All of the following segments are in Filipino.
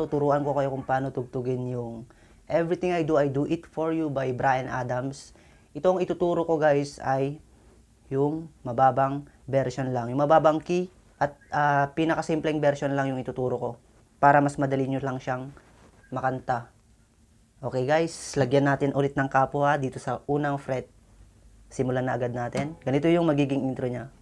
tuturuan ko kayo kung paano tugtugin yung Everything I Do It For You by Bryan Adams. Itong ituturo ko guys ay yung mababang version lang. Yung mababang key at pinakasimpleng version lang yung ituturo ko. Para mas madali nyo lang siyang makanta. Okay guys, lagyan natin ulit ng kapwa dito sa unang fret. Simulan na agad natin. Ganito yung magiging intro niya.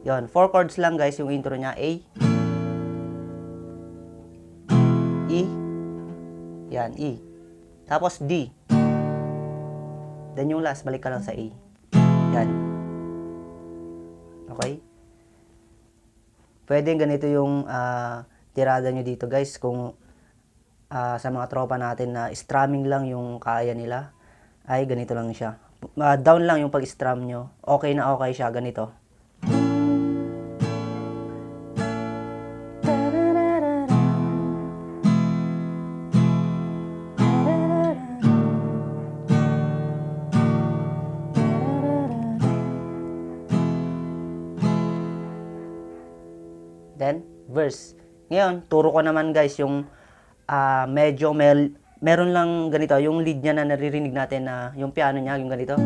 Yon, 4 chords lang guys yung intro niya. A, E, yan, E. Tapos D. Then yung last, balik ka lang sa A. Yan. Okay? Pwede ganito yung tirada nyo dito guys kung sa mga tropa natin na strumming lang yung kaya nila, ay ganito lang siya. Down lang yung pag-strum nyo. Okay na okay siya, ganito. Then, verse. Ngayon, turo ko naman guys yung medyo meron lang ganito, yung lead niya na naririnig natin na yung piano niya, yung ganito.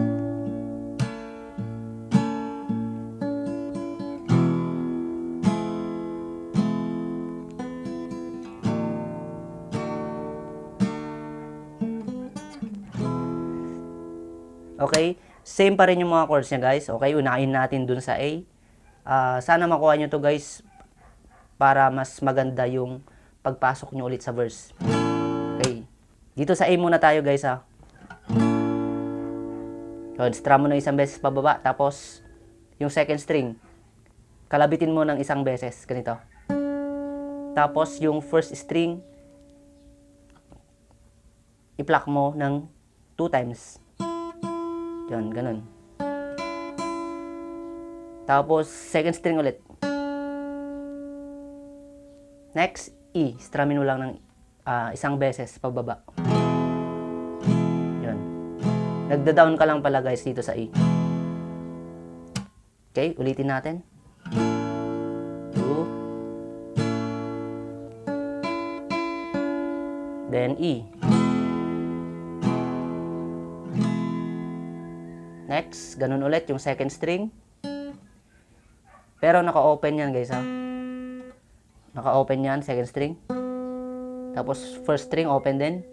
Okay? Same pa rin yung mga chords niya guys. Okay, unahin natin dun sa A. Sana makuha nyo to guys para mas maganda yung pagpasok nyo ulit sa verse. Okay. Dito sa A muna tayo guys ha. So, strum mo na isang beses pababa. Tapos, yung second string, kalabitin mo ng isang beses. Ganito. Tapos, yung first string, i-pluck mo ng 2 times. Yan, ganun. Tapos, second string ulit. Next, E. Strumin mo lang ng isang beses pababa. Yun. Nagda-down ka lang pala guys dito sa E. Okay, ulitin natin. 2. Then E. Next, ganun ulit yung second string. Pero naka-open yan guys ha. Naka-open yan, second string. Tapos first string open din.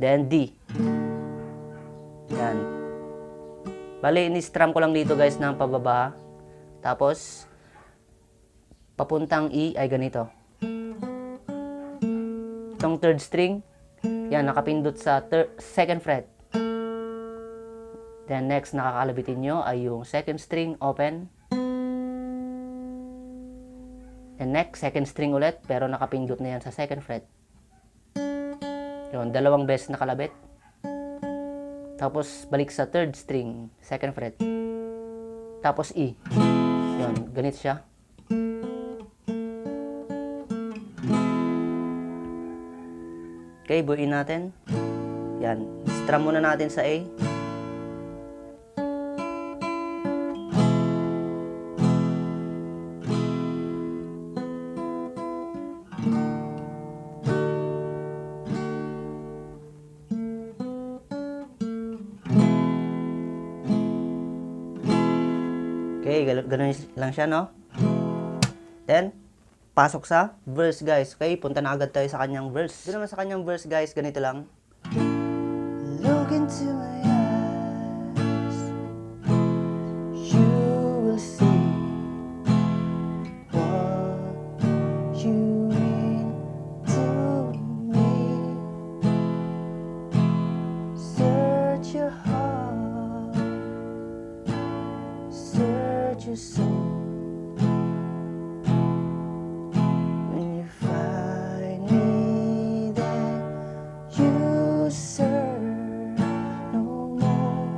Then D. Yan. Bali, ini-strum ko lang dito guys ng pababa. Tapos, papuntang E ay ganito. Itong third string, yan, nakapindot sa second fret. Then next, nakakalabitin nyo ay yung second string open. And next, second string ulit, pero nakapindot na yan sa second fret. Yun, dalawang beses nakalabit. Tapos, balik sa third string, second fret. Tapos E. Yun, ganito siya. Okay, buuin natin. Yan, strum muna natin sa A. Okay, ganun lang siya, no? Then, pasok sa verse, guys. Okay, punta na agad tayo sa kanyang verse. Doon naman sa kanyang verse, guys, ganito lang. Look into my eyes, you will see what you mean to me. Search your heart, search your soul. When you find me, then you serve no more.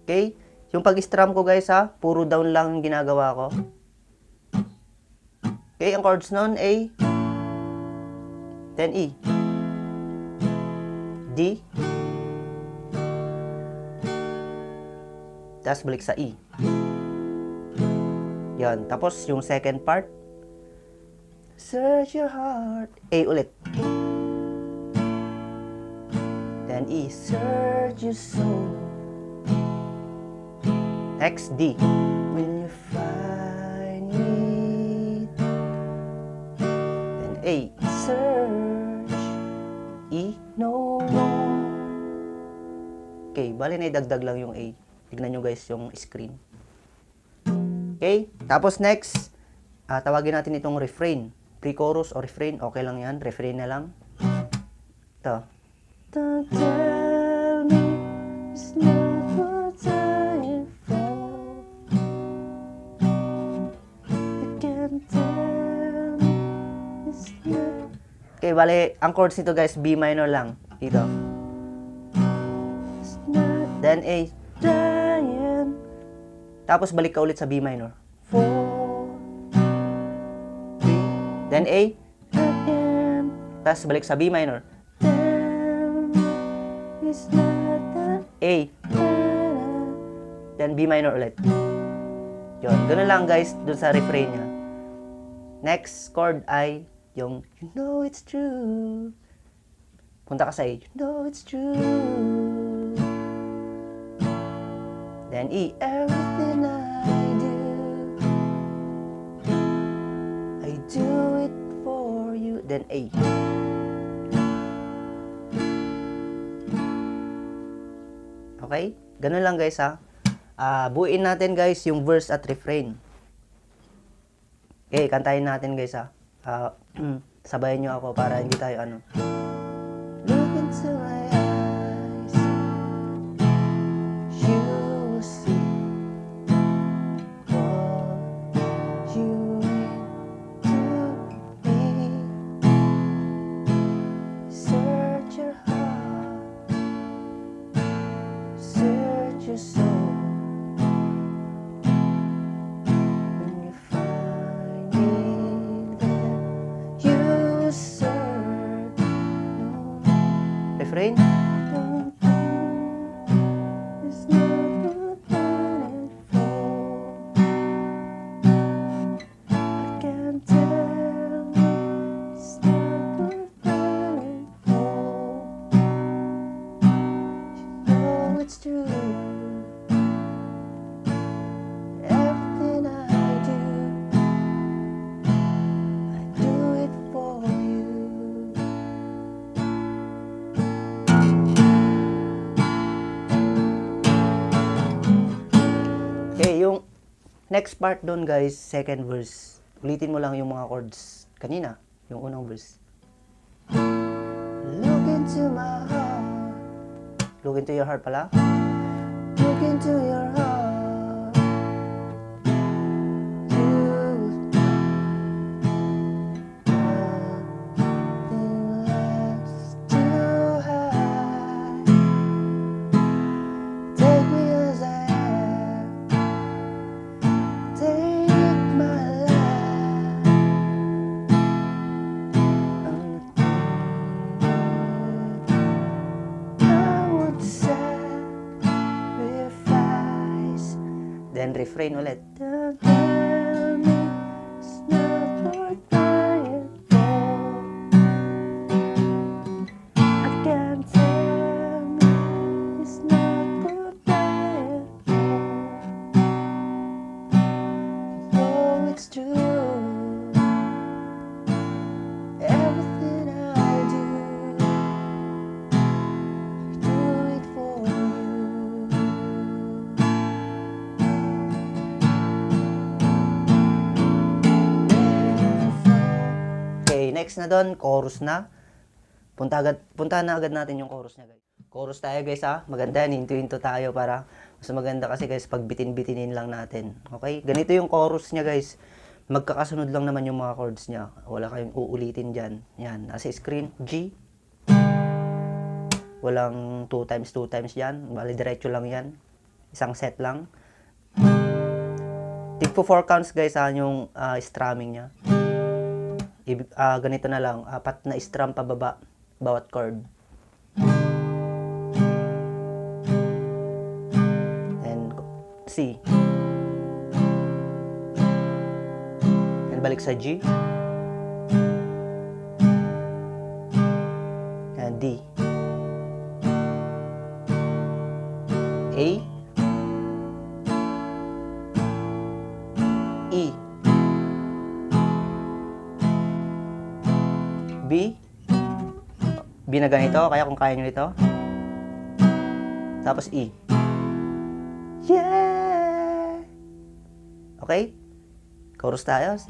Okay? Yung pag-strum ko guys ha, puro down lang yung ginagawa ko. Okay, ang chords nun, A, then E, D, tapos balik sa E. Yan, tapos yung second part, search your heart, A ulit. Then E, search your soul. Next, D. When you find it. Then A, search. E, no more. Okay, bali na idagdag lang yung A. Tignan nyo guys yung screen. Okay, tapos next, tawagin natin itong refrain. Pre-chorus o refrain, okay lang yan. Refrain na lang. Ito. Don't tell me it's not what I'm for. You can't tell me it's not. Okay, bale, ang chords nito guys, B minor lang. Dito. Then A. Dying. Tapos balik ka ulit sa B minor. 4, 3. Then A. Again. Tapos balik sa B minor. A. Then B minor ulit. Yun. Ganun lang guys dun sa refrain niya. Next chord ay yung you know it's true. Punta ka sa A. You know it's true. Then E. Everything I do it for you. Then A. Okay? Ganun lang guys ha. Buuin natin guys yung verse at refrain. Okay, kantahin natin guys ha. Sabayan nyo ako para hindi tayo ano. Look into my eyes. You will see what you mean to me. Search your heart. Search your soul. When you find it, then you search. Refrain. It's not what I'm for. I can't tell. It's not what I'm for. It's true. Everything I do it for you. Okay, yung next part doon guys, second verse. Ulitin mo lang yung mga chords kanina, yung unang verse. Look into my heart. Look into your heart pala. Look into your heart. You nothing less to hide. Take me as I am. Take my life. Then refrain ulit. Don't tell me it's not worth dying for. I can't tell me it's not worth dying for. Oh, it's true. Everything I do it for you. Next na doon, chorus na. Puntahan na agad natin yung chorus niya, guys. Chorus tayo, guys, ha. Maganda yan, into tayo para mas maganda kasi, guys, pag bitin-bitinin lang natin. Okay? Ganito yung chorus niya, guys. Magkakasunod lang naman yung mga chords niya. Wala kayong uulitin dyan. Yan. Nasa screen, G. Walang 2 times 2 times yan. Bali, diretso lang yan. Isang set lang. Tigpo 4 counts guys yung strumming niya. Ganito na lang, 4 na strum pababa bawat chord. And C. And balik sa G. And D. A. E. B. B na ganito, kaya kung kaya nyo ito. Tapos E. Yeah! Okay? Chorus tayo.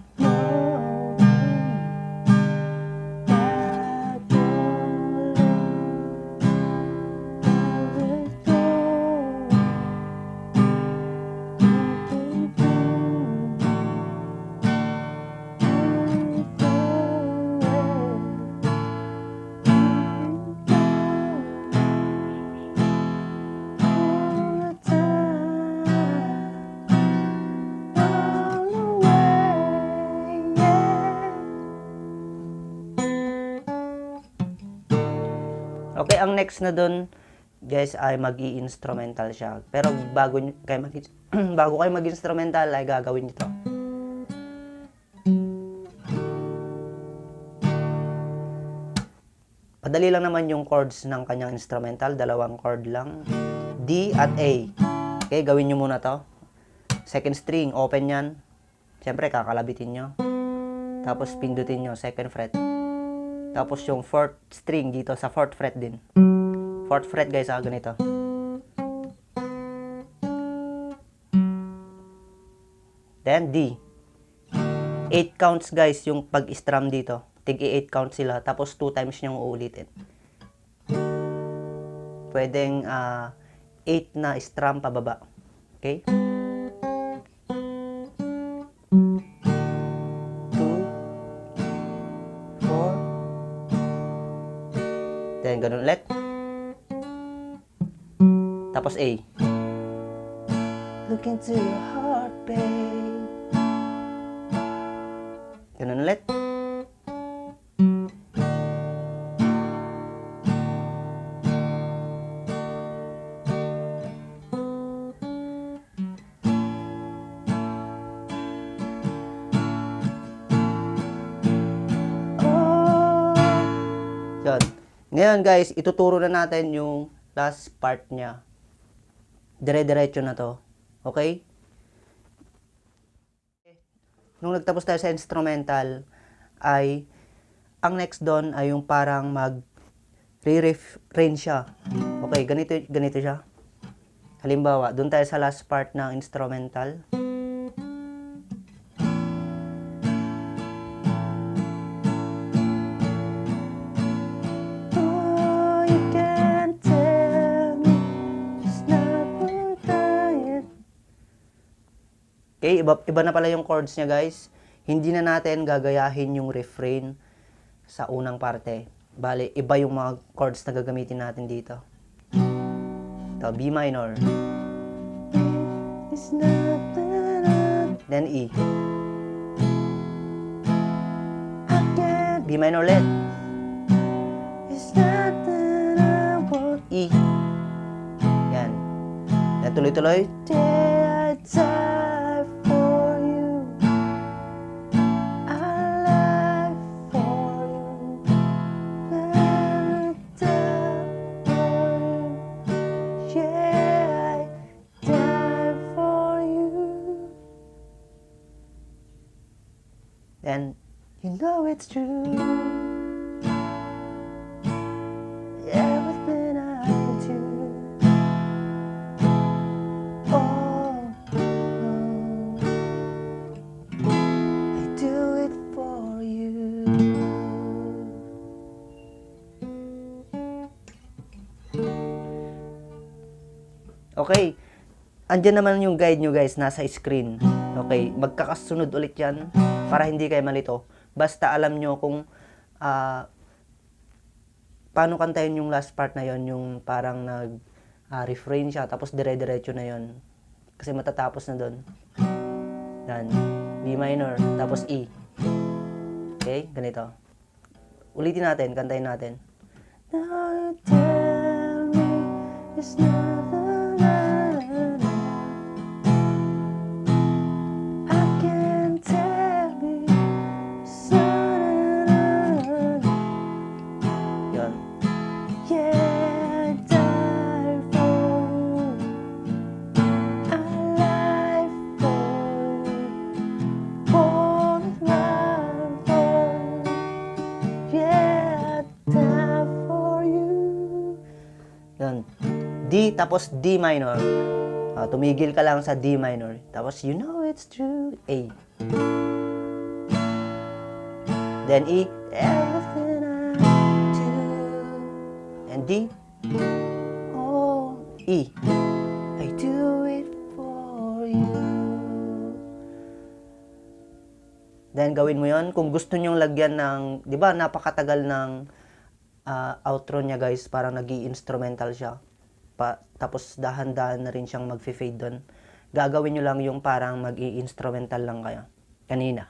Okay, ang next na dun, guys, ay mag-i-instrumental siya. Pero bago kayo bago kayo mag-instrumental, ay gagawin nyo to. Padali lang naman yung chords ng kanyang instrumental, 2 chord lang. D at A. Okay, gawin nyo muna to. Second string, open yan. Siyempre, kakalabitin nyo. Tapos, pindutin nyo, 2nd fret. Tapos yung 4th string dito sa 4th fret din. 4th fret guys, ganito. Then D. 8 counts guys yung pag-strum dito. Tig-8 counts sila. Tapos 2 times niyong uulitin. Pwedeng 8 na strum pababa. Okay? Then, ganun ulit. Tapos A. Look into your heart, babe. Ganun ulit. Yan. Ngayon guys, ituturo na natin yung last part niya. Dire-diretso na to. Okay? Nung nagtapos tayo sa instrumental, ay ang next doon ay yung parang mag-re-refrain siya. Okay, ganito siya. Halimbawa, doon tayo sa last part ng instrumental. Okay, iba na pala yung chords niya guys. Hindi na natin gagayahin yung refrain sa unang parte. Bale, iba yung mga chords na gagamitin natin dito. Ito, B minor. Then E. B minor ulit. E. Yan. Yan, tuloy-tuloy. And you know it's true. Everything I do. Oh, I do it for you. Okay. Andyan naman yung guide nyo guys, nasa screen. Okay, magkakasunod ulit yan para hindi kayo malito. Basta alam nyo kung paano kantayin yung last part na yon, yung parang refrain siya, tapos dire-diretso na yon. Kasi matatapos na doon. Yan. B minor, tapos E. Okay, ganito. Ulitin natin, kantahin natin. Now you tell me it's not the right. I can tell me something. Yan. Yeah, I die for you. I live for you. For you. Yeah, I die for you. Yan. D tapos D minor. Tumigil ka lang sa D minor. Tapos you know it's true. A. Then E. Everything I do. And D. Oh, E. I do it for you. Then gawin mo yon. Kung gusto nyong lagyan ng, di ba napakatagal ng outro niya guys, parang nag-i-instrumental siya. Tapos dahan-dahan na rin siyang mag-fade doon. Gagawin nyo lang yung parang mag-i-instrumental lang kayo. Kanina.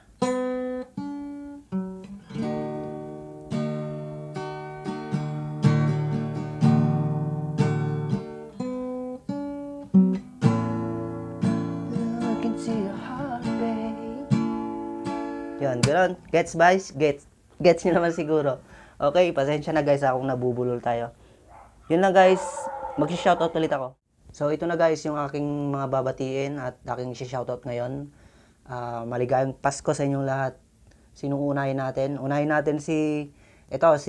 Look into your heart, babe. Yan, gano'n. Gets guys? Gets nyo naman siguro. Okay, pasensya na guys kung nabubulol tayo. Yun lang guys. Mag-shoutout ulit ako. So ito na guys yung aking mga babatiin at aking shoutout ngayon. Maligayang Pasko sa inyong lahat. Sinong unahin natin? Unahin natin si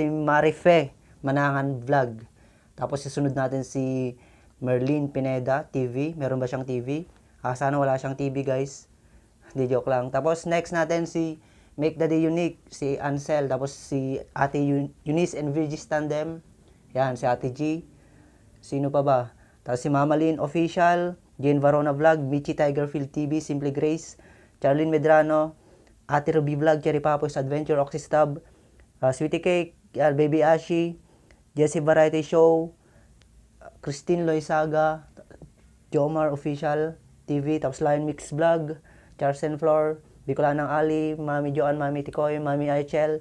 Marife Manangan Vlog. Tapos susunod natin si Merlin Pineda TV. Meron ba siyang TV? Sana wala siyang TV guys. Hindi, joke lang. Tapos next natin si Make the Day Unique, si Ansel. Tapos si Ate Eunice and Virgis Tandem. Yan, si Ate G. Sino pa ba? Tapos si Mama Lynn Official, Jane Varona Vlog, Michi Tigerfield TV, Simply Grace, Charlene Medrano, Ate Ruby Vlog, Cherry Papoy's Adventure, Oxystab, Sweetie Cake, Baby Ashi, Jessie Variety Show, Christine Loizaga, Jomar Official TV, tapos Lion Mix Vlog, Charles and Floor, Bicolanang Ali, Mami Joan, Mami Tikoy, Mami Aichel,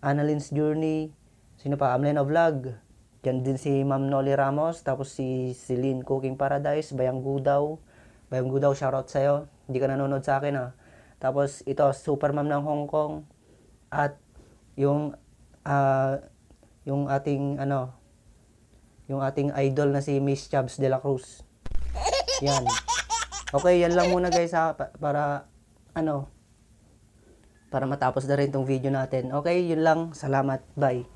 Annaline's Journey, sino pa? Amlena Vlog, yan din si Ma'am Noli Ramos, tapos si Celine Cooking Paradise, Bayang Gudaw, shoutout sa'yo, hindi ka nanonood sa akin ha. Tapos ito, Super Ma'am ng Hong Kong, at yung ating yung ating idol na si Miss Chubbs de la Cruz. Yan. Okay, yan lang muna guys ha, para matapos na rin tong video natin. Okay, yun lang. Salamat. Bye.